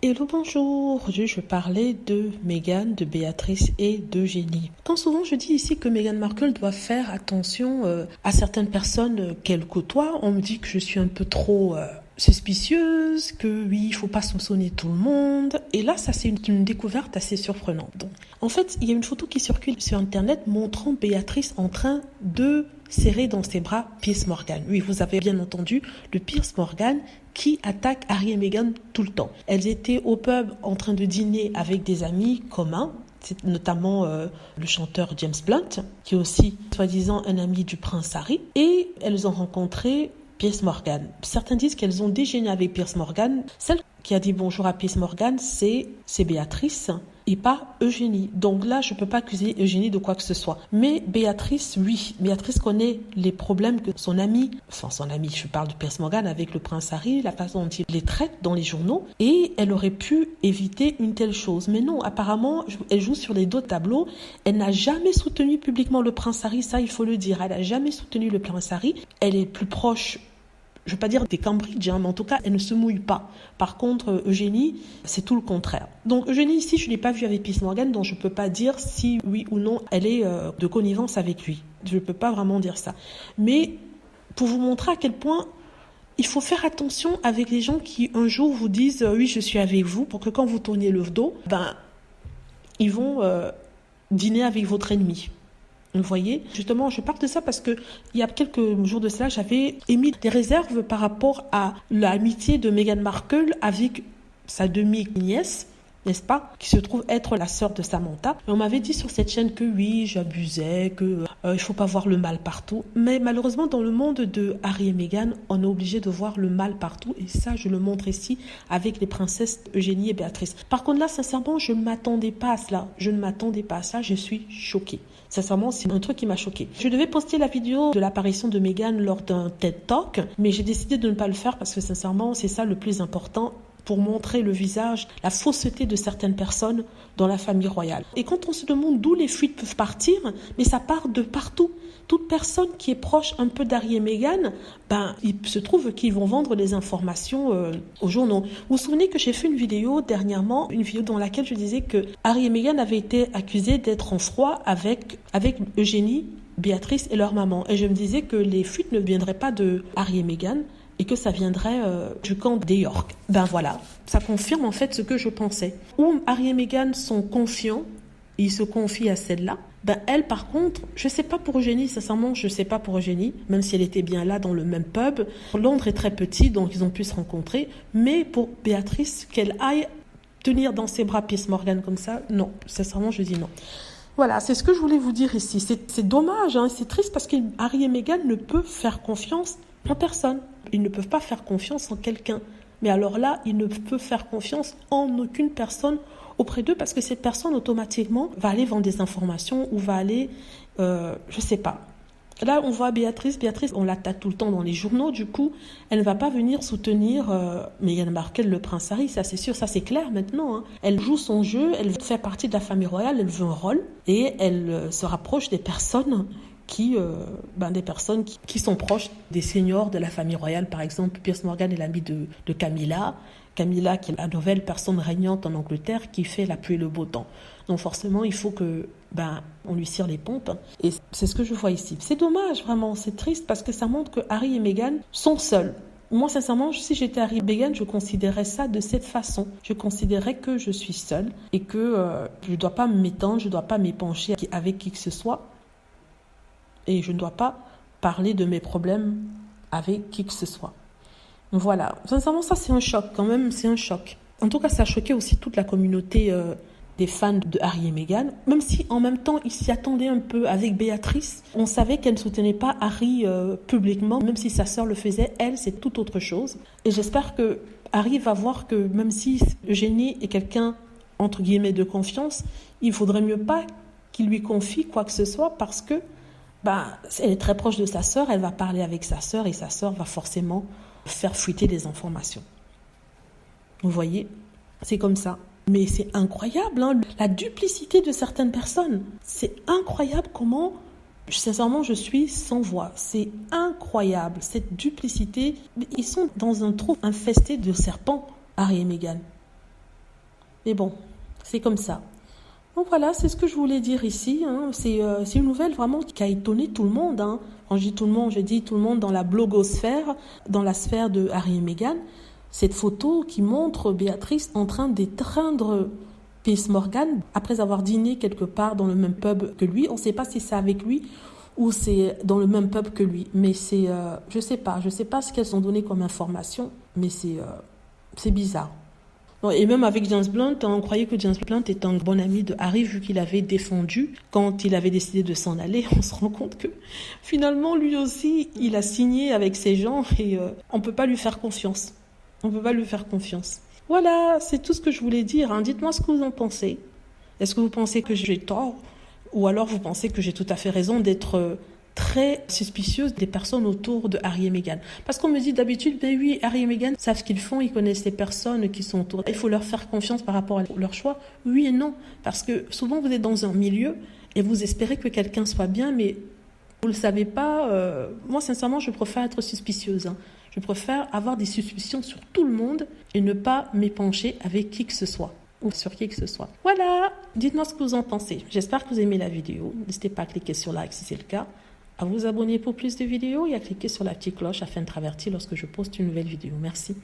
Hello, bonjour. Aujourd'hui, je vais parler de Meghan, de Béatrice et d'Eugénie. Quand souvent je dis ici que Meghan Markle doit faire attention à certaines personnes qu'elle côtoie, on me dit que je suis un peu trop suspicieuse, que oui, il faut pas soupçonner tout le monde. Et là, ça c'est une découverte assez surprenante. Donc, en fait, il y a une photo qui circule sur Internet montrant Béatrice en train de serrer dans ses bras Piers Morgan. Oui, vous avez bien entendu, le Piers Morgan qui attaque Harry et Meghan tout le temps. Elles étaient au pub en train de dîner avec des amis communs, c'est notamment le chanteur James Blunt, qui est aussi soi-disant un ami du prince Harry, et elles ont rencontré Piers Morgan. Certains disent qu'elles ont déjeuné avec Piers Morgan. Celle qui a dit bonjour à Piers Morgan, c'est Béatrice et pas Eugénie. Donc là, je ne peux pas accuser Eugénie de quoi que ce soit. Mais Béatrice, oui. Béatrice connaît les problèmes que son ami, je parle de Piers Morgan avec le prince Harry, la façon dont il les traite dans les journaux, et elle aurait pu éviter une telle chose. Mais non, apparemment, elle joue sur les deux tableaux. Elle n'a jamais soutenu publiquement le prince Harry, ça il faut le dire. Elle n'a jamais soutenu le prince Harry. Elle est plus proche, je ne veux pas dire des Cambridge, mais en tout cas, elle ne se mouille pas. Par contre, Eugénie, c'est tout le contraire. Donc, Eugénie, ici, je ne l'ai pas vue avec Piers Morgan, donc je ne peux pas dire si, oui ou non, elle est de connivence avec lui. Je ne peux pas vraiment dire ça. Mais, pour vous montrer à quel point il faut faire attention avec les gens qui, un jour, vous disent « Oui, je suis avec vous », pour que quand vous tournez le dos, ils vont dîner avec votre ennemi. Vous voyez, justement, je parle de ça parce que il y a quelques jours de cela, j'avais émis des réserves par rapport à l'amitié de Meghan Markle avec sa demi-nièce, n'est-ce pas, qui se trouve être la sœur de Samantha. Et on m'avait dit sur cette chaîne que oui, j'abusais, que il faut pas voir le mal partout. Mais malheureusement, dans le monde de Harry et Meghan, on est obligé de voir le mal partout. Et ça, je le montre ici avec les princesses Eugénie et Béatrice. Par contre, là, sincèrement, je ne m'attendais pas à cela. Je suis choquée. Sincèrement, c'est un truc qui m'a choquée. Je devais poster la vidéo de l'apparition de Meghan lors d'un TED Talk, mais j'ai décidé de ne pas le faire parce que sincèrement, c'est ça le plus important pour montrer le visage, la fausseté de certaines personnes dans la famille royale. Et quand on se demande d'où les fuites peuvent partir, mais ça part de partout. Toute personne qui est proche un peu d'Harry et Meghan, il se trouve qu'ils vont vendre des informations aux journaux. Vous vous souvenez que j'ai fait une vidéo dernièrement, une vidéo dans laquelle je disais que Harry et Meghan avaient été accusés d'être en froid avec Eugénie, Béatrice et leur maman. Et je me disais que les fuites ne viendraient pas de Harry et Meghan, et que ça viendrait du camp des York. Voilà, ça confirme en fait ce que je pensais. Où Harry et Meghan sont confiants, ils se confient à celle-là. Elle, par contre, je sais pas pour Eugénie, sincèrement, je sais pas pour Eugénie, même si elle était bien là dans le même pub. Londres est très petit, donc ils ont pu se rencontrer. Mais pour Béatrice, qu'elle aille tenir dans ses bras Piers Morgan comme ça, non, sincèrement, je dis non. Voilà, c'est ce que je voulais vous dire ici. C'est dommage, c'est triste parce que Harry et Meghan ne peuvent faire confiance en personne. Ils ne peuvent pas faire confiance en quelqu'un. Mais alors là, ils ne peuvent faire confiance en aucune personne auprès d'eux parce que cette personne, automatiquement, va aller vendre des informations ou va aller, je sais pas. Là, on voit Béatrice, on l'attaque tout le temps dans les journaux. Du coup, elle ne va pas venir soutenir Meghan Markle, le prince Harry. Ça, c'est sûr, ça, c'est clair maintenant. Elle joue son jeu, elle fait partie de la famille royale, elle veut un rôle et elle se rapproche des personnes qui sont proches des seniors de la famille royale. Par exemple, Piers Morgan est l'ami de Camilla. Camilla, qui est la nouvelle personne régnante en Angleterre, qui fait la pluie et le beau temps. Donc forcément, il faut que on lui cire les pompes. Et c'est ce que je vois ici. C'est dommage, vraiment, c'est triste, parce que ça montre que Harry et Meghan sont seuls. Moi, sincèrement, si j'étais Harry et Meghan, je considérais ça de cette façon. Je considérais que je suis seule et que je ne dois pas m'étendre, je ne dois pas m'épancher avec qui que ce soit. Et je ne dois pas parler de mes problèmes avec qui que ce soit. Voilà. Sincèrement, ça, c'est un choc. Quand même, c'est un choc. En tout cas, ça a choqué aussi toute la communauté des fans de Harry et Meghan. Même si, en même temps, ils s'y attendaient un peu avec Béatrice. On savait qu'elle ne soutenait pas Harry publiquement. Même si sa sœur le faisait, elle, c'est tout autre chose. Et j'espère que Harry va voir que même si Eugénie est quelqu'un, entre guillemets, de confiance, il faudrait mieux pas qu'il lui confie quoi que ce soit parce que elle est très proche de sa sœur, elle va parler avec sa sœur et sa sœur va forcément faire fuiter des informations. Vous voyez, c'est comme ça. Mais c'est incroyable, la duplicité de certaines personnes. C'est incroyable comment, sincèrement, je suis sans voix. C'est incroyable, cette duplicité. Ils sont dans un trou infesté de serpents, Harry et Meghan. Mais bon, c'est comme ça. Donc voilà, c'est ce que je voulais dire ici. Hein. C'est une nouvelle vraiment qui a étonné tout le monde. Hein. Quand je dis tout le monde, je dis tout le monde dans la blogosphère, dans la sphère de Harry et Meghan. Cette photo qui montre Béatrice en train d'étreindre Piers Morgan après avoir dîné quelque part dans le même pub que lui. On ne sait pas si c'est avec lui ou c'est dans le même pub que lui. Mais c'est, je sais pas ce qu'elles ont donné comme information, mais c'est bizarre. Et même avec James Blunt, on croyait que James Blunt était un bon ami de Harry vu qu'il avait défendu quand il avait décidé de s'en aller. On se rend compte que finalement, lui aussi, il a signé avec ces gens et on ne peut pas lui faire confiance. On ne peut pas lui faire confiance. Voilà, c'est tout ce que je voulais dire. Hein. Dites-moi ce que vous en pensez. Est-ce que vous pensez que j'ai tort ou alors vous pensez que j'ai tout à fait raison d'être très suspicieuse des personnes autour de Harry et Meghan. Parce qu'on me dit d'habitude, ben oui, Harry et Meghan savent ce qu'ils font, ils connaissent les personnes qui sont autour. Il faut leur faire confiance par rapport à leur choix. Oui et non. Parce que souvent, vous êtes dans un milieu et vous espérez que quelqu'un soit bien, mais vous ne le savez pas. Moi, sincèrement, je préfère être suspicieuse. Hein. Je préfère avoir des suspicions sur tout le monde et ne pas m'épancher avec qui que ce soit. Ou sur qui que ce soit. Voilà, dites-moi ce que vous en pensez. J'espère que vous aimez la vidéo. N'hésitez pas à cliquer sur like si c'est le cas, à vous abonner pour plus de vidéos et à cliquer sur la petite cloche afin de être averti lorsque je poste une nouvelle vidéo. Merci.